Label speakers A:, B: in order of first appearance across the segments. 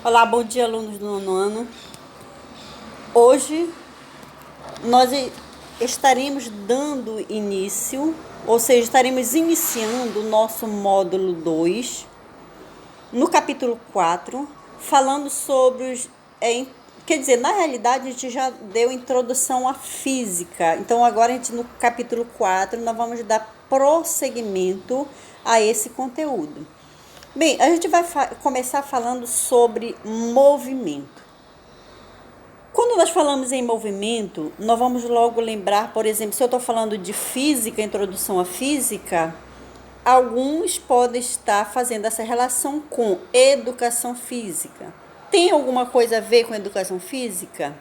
A: Olá, bom dia, alunos do nono ano. Hoje nós estaremos dando início, ou seja, estaremos iniciando o nosso módulo 2, no capítulo 4, falando sobre os... quer dizer, na realidade a gente já deu introdução à física, então agora a gente no capítulo 4 nós vamos dar prosseguimento a esse conteúdo. Bem, a gente vai começar falando sobre movimento. Quando nós falamos em movimento, nós vamos logo lembrar, por exemplo, se eu estou falando de física, introdução à física, alguns podem estar fazendo essa relação com educação física. Tem alguma coisa a ver com educação física?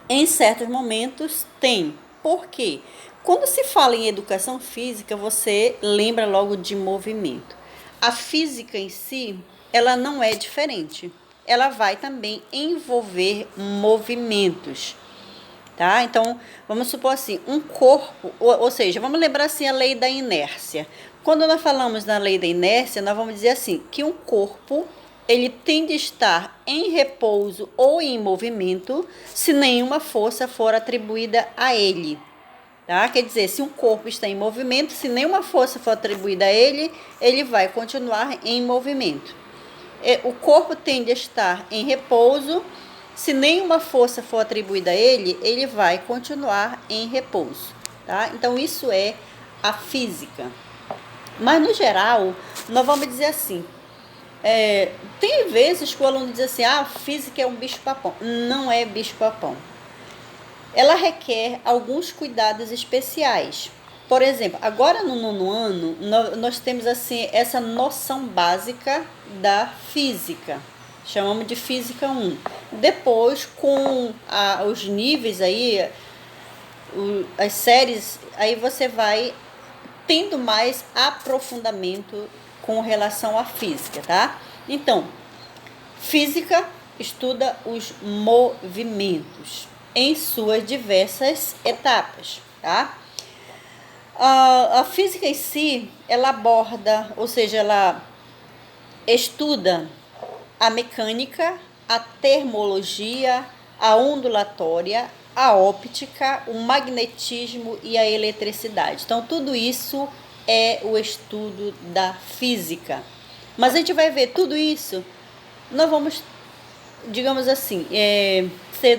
A: Em certos momentos tem. Por quê? Quando se fala em educação física, você lembra logo de movimento. A física em si, ela não é diferente. Ela vai também envolver movimentos, tá? Então, vamos supor assim, um corpo, ou seja, vamos lembrar assim a lei da inércia. Quando nós falamos na lei da inércia, nós vamos dizer assim, que um corpo, ele tem de estar em repouso ou em movimento, se nenhuma força for atribuída a ele. Tá? Quer dizer, se um corpo está em movimento, se nenhuma força for atribuída a ele, ele vai continuar em movimento. O corpo tende a estar em repouso, se nenhuma força for atribuída a ele, ele vai continuar em repouso. Tá? Então, isso é a física. Mas, no geral, nós vamos dizer assim, tem vezes que o aluno diz assim, a física é um bicho-papão. Não é bicho-papão. Ela requer alguns cuidados especiais. Por exemplo, agora no nono ano, nós temos assim essa noção básica da física. Chamamos de física 1. Depois, com os níveis aí, as séries, aí você vai tendo mais aprofundamento com relação à física, tá? Então, física estuda os movimentos em suas diversas etapas, tá? A física em si, ela aborda, ou seja, ela estuda a mecânica, a termologia, a ondulatória, a óptica, o magnetismo e a eletricidade. Então, tudo isso é o estudo da física. Mas a gente vai ver tudo isso, nós vamos, digamos assim,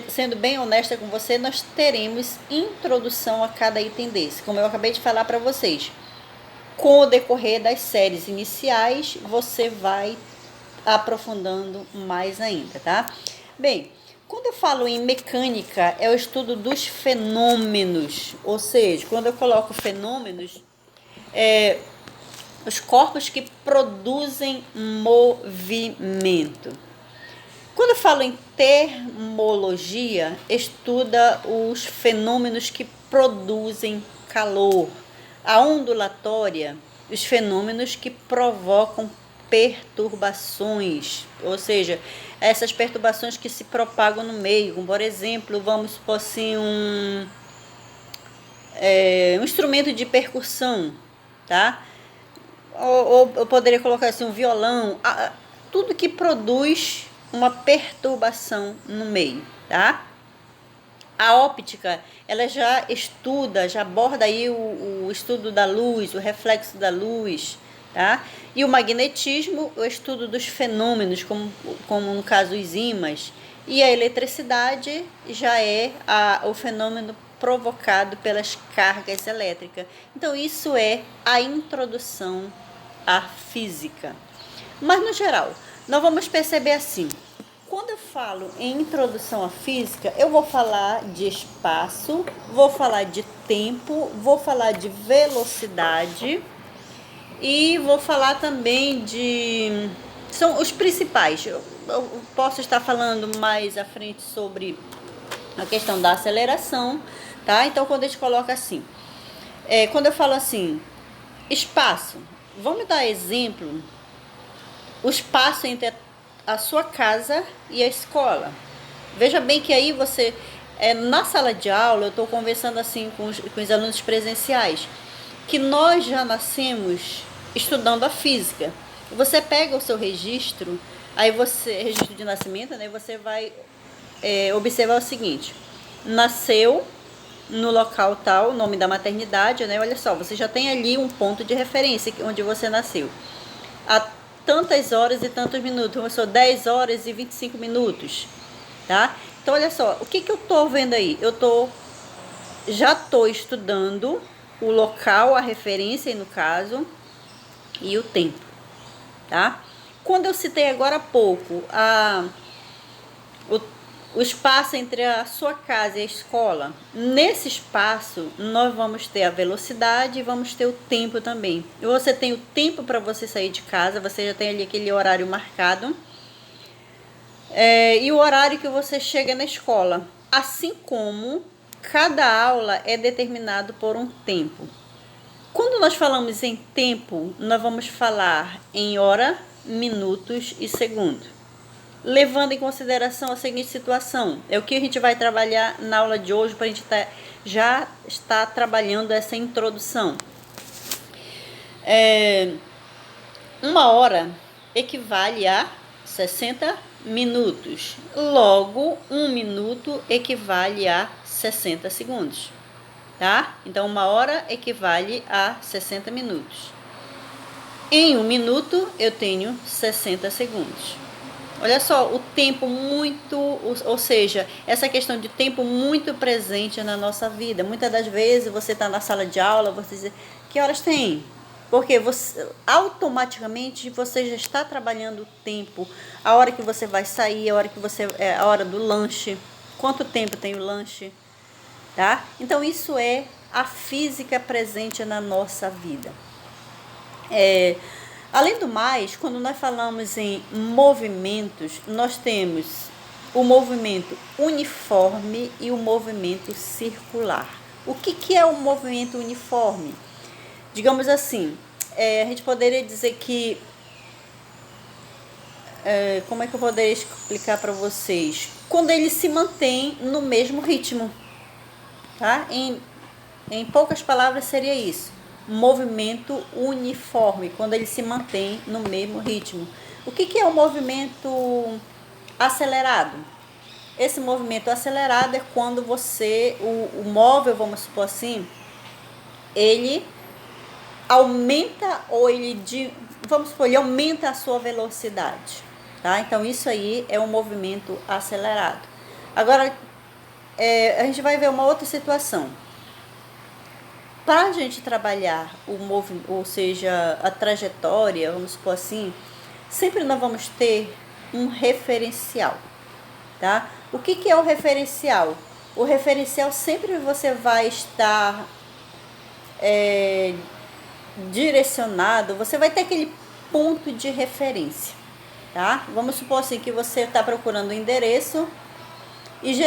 A: sendo bem honesta com você, nós teremos introdução a cada item desse, como eu acabei de falar para vocês. Com o decorrer das séries iniciais, você vai aprofundando mais ainda, tá? Bem, quando eu falo em mecânica, é o estudo dos fenômenos, ou seja, quando eu coloco fenômenos, os corpos que produzem movimento. Quando eu falo em termologia, estuda os fenômenos que produzem calor. A ondulatória, os fenômenos que provocam perturbações, ou seja, essas perturbações que se propagam no meio, como por exemplo, vamos supor assim, um instrumento de percussão, tá? Ou eu poderia colocar assim, um violão, tudo que produz uma perturbação no meio, tá? A óptica, ela já estuda, já aborda aí o estudo da luz, o reflexo da luz, tá? E o magnetismo, o estudo dos fenômenos, como no caso os ímãs. E a eletricidade já é o fenômeno provocado pelas cargas elétricas. Então, isso é a introdução à física. Mas, no geral, nós vamos perceber assim, quando eu falo em introdução à física, eu vou falar de espaço, vou falar de tempo, vou falar de velocidade e vou falar também de... São os principais. Eu posso estar falando mais à frente sobre a questão da aceleração, tá? Então, quando a gente coloca assim, quando eu falo assim, espaço, vamos dar exemplo, o espaço entre a sua casa e a escola. Veja bem que aí você, na sala de aula, eu estou conversando assim com os alunos presenciais, que nós já nascemos estudando a física. Você pega o seu registro Aí você, registro de nascimento, né? Você vai observar o seguinte: nasceu no local tal, nome da maternidade, né? Olha só, você já tem ali um ponto de referência onde você nasceu. Há tantas horas e tantos minutos, começou 10 horas e 25 minutos, tá? Então, olha só, o que eu tô vendo aí? Já tô estudando o local, a referência, no caso, e o tempo, tá? Quando eu citei agora há pouco o espaço entre a sua casa e a escola, nesse espaço nós vamos ter a velocidade e vamos ter o tempo também. E você tem o tempo para você sair de casa, você já tem ali aquele horário marcado, e o horário que você chega na escola. Assim como cada aula é determinado por um tempo. Quando nós falamos em tempo, nós vamos falar em hora, minutos e segundo. Levando em consideração a seguinte situação, é o que a gente vai trabalhar na aula de hoje, para a gente já estar trabalhando essa introdução. Uma hora equivale a 60 minutos. Logo, 1 minuto equivale a 60 segundos. Tá? Então, uma hora equivale a 60 minutos. Em 1 minuto, eu tenho 60 segundos. Olha só, o tempo ou seja, essa questão de tempo muito presente na nossa vida. Muitas das vezes você está na sala de aula, você diz, que horas tem? Porque automaticamente você já está trabalhando o tempo, a hora que você vai sair, a hora do lanche, quanto tempo tem o lanche, tá? Então isso é a física presente na nossa vida. Além do mais, quando nós falamos em movimentos, nós temos o movimento uniforme e o movimento circular. O que é o movimento uniforme? Digamos assim, a gente poderia dizer que... como é que eu poderia explicar para vocês? Quando ele se mantém no mesmo ritmo. Tá? Em poucas palavras seria isso. Movimento uniforme, quando ele se mantém no mesmo ritmo. O que é o movimento acelerado? Esse movimento acelerado é quando o móvel, vamos supor assim, ele aumenta ele aumenta a sua velocidade, tá? Então isso aí é um movimento acelerado. Agora, a gente vai ver uma outra situação. Para a gente trabalhar o movimento, ou seja, a trajetória, vamos supor assim, sempre nós vamos ter um referencial, tá? O que é o referencial? O referencial sempre você vai estar direcionado, você vai ter aquele ponto de referência, tá? Vamos supor assim que você está procurando um endereço e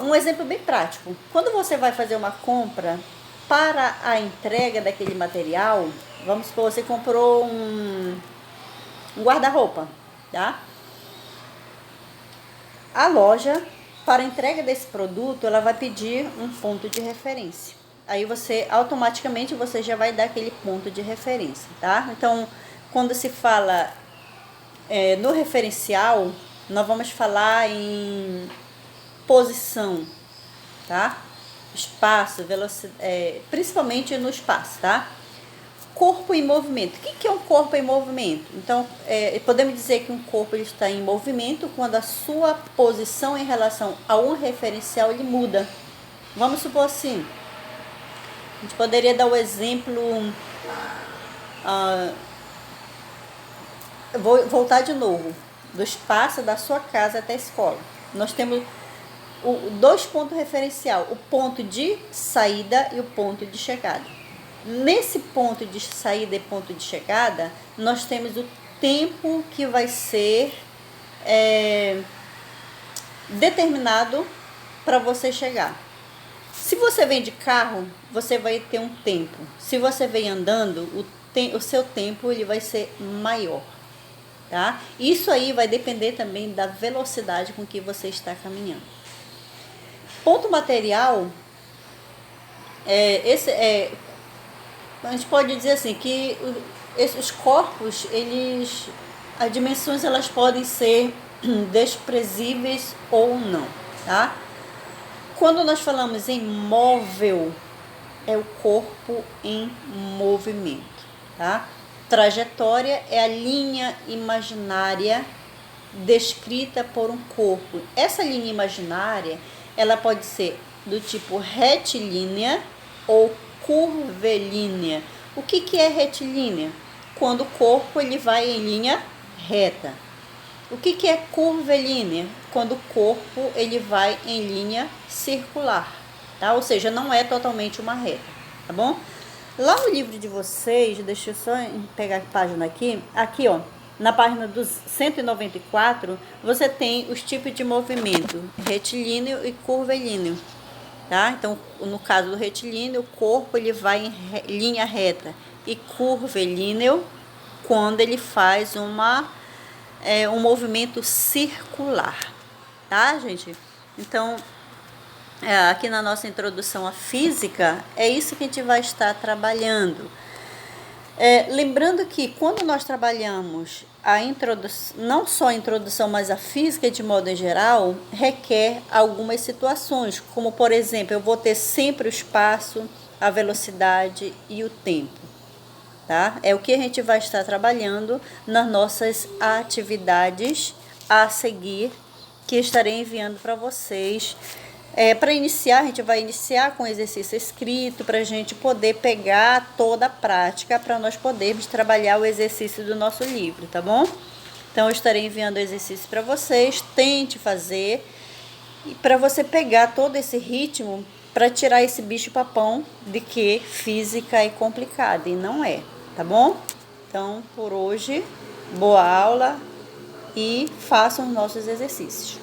A: um exemplo bem prático. Quando você vai fazer uma compra para a entrega daquele material, vamos supor, você comprou um guarda-roupa, tá? A loja, para a entrega desse produto, ela vai pedir um ponto de referência. Aí automaticamente, você já vai dar aquele ponto de referência, tá? Então, quando se fala no referencial, nós vamos falar em posição, tá? Espaço, velocidade, principalmente no espaço, tá? Corpo em movimento. O que é um corpo em movimento? Então, podemos dizer que um corpo ele está em movimento quando a sua posição em relação a um referencial ele muda. Vamos supor assim, a gente poderia dar o exemplo, vou voltar de novo, do espaço da sua casa até a escola. Nós temos dois pontos referencial, o ponto de saída e o ponto de chegada. Nesse ponto de saída e ponto de chegada, nós temos o tempo que vai ser determinado para você chegar. Se você vem de carro, você vai ter um tempo. Se você vem andando, o seu tempo ele vai ser maior. Tá? Isso aí vai depender também da velocidade com que você está caminhando. Ponto material, a gente pode dizer assim, que os corpos, eles as dimensões elas podem ser desprezíveis ou não, tá? Quando nós falamos em móvel, é o corpo em movimento, tá? Trajetória é a linha imaginária descrita por um corpo. Essa linha imaginária, ela pode ser do tipo retilínea ou curvilínea. O que é retilínea? Quando o corpo ele vai em linha reta. O que é curvilínea? Quando o corpo ele vai em linha circular, tá? Ou seja, não é totalmente uma reta, tá bom? Lá no livro de vocês, deixa eu só pegar a página aqui, ó, na página dos 194, você tem os tipos de movimento, retilíneo e curvilíneo, tá? Então, no caso do retilíneo, o corpo ele vai em linha reta, e curvilíneo quando ele faz um movimento circular, tá, gente? Então, aqui na nossa introdução à física, é isso que a gente vai estar trabalhando. Lembrando que quando nós trabalhamos a introdução, não só a introdução, mas a física de modo em geral, requer algumas situações, como por exemplo, eu vou ter sempre o espaço, a velocidade e o tempo. Tá? É o que a gente vai estar trabalhando nas nossas atividades a seguir, que estarei enviando para vocês. Para iniciar, a gente vai iniciar com exercício escrito, para a gente poder pegar toda a prática, para nós podermos trabalhar o exercício do nosso livro, tá bom? Então, eu estarei enviando o exercício para vocês, tente fazer, e para você pegar todo esse ritmo, para tirar esse bicho-papão de que física é complicada, e não é. Tá bom? Então, por hoje, boa aula e façam os nossos exercícios.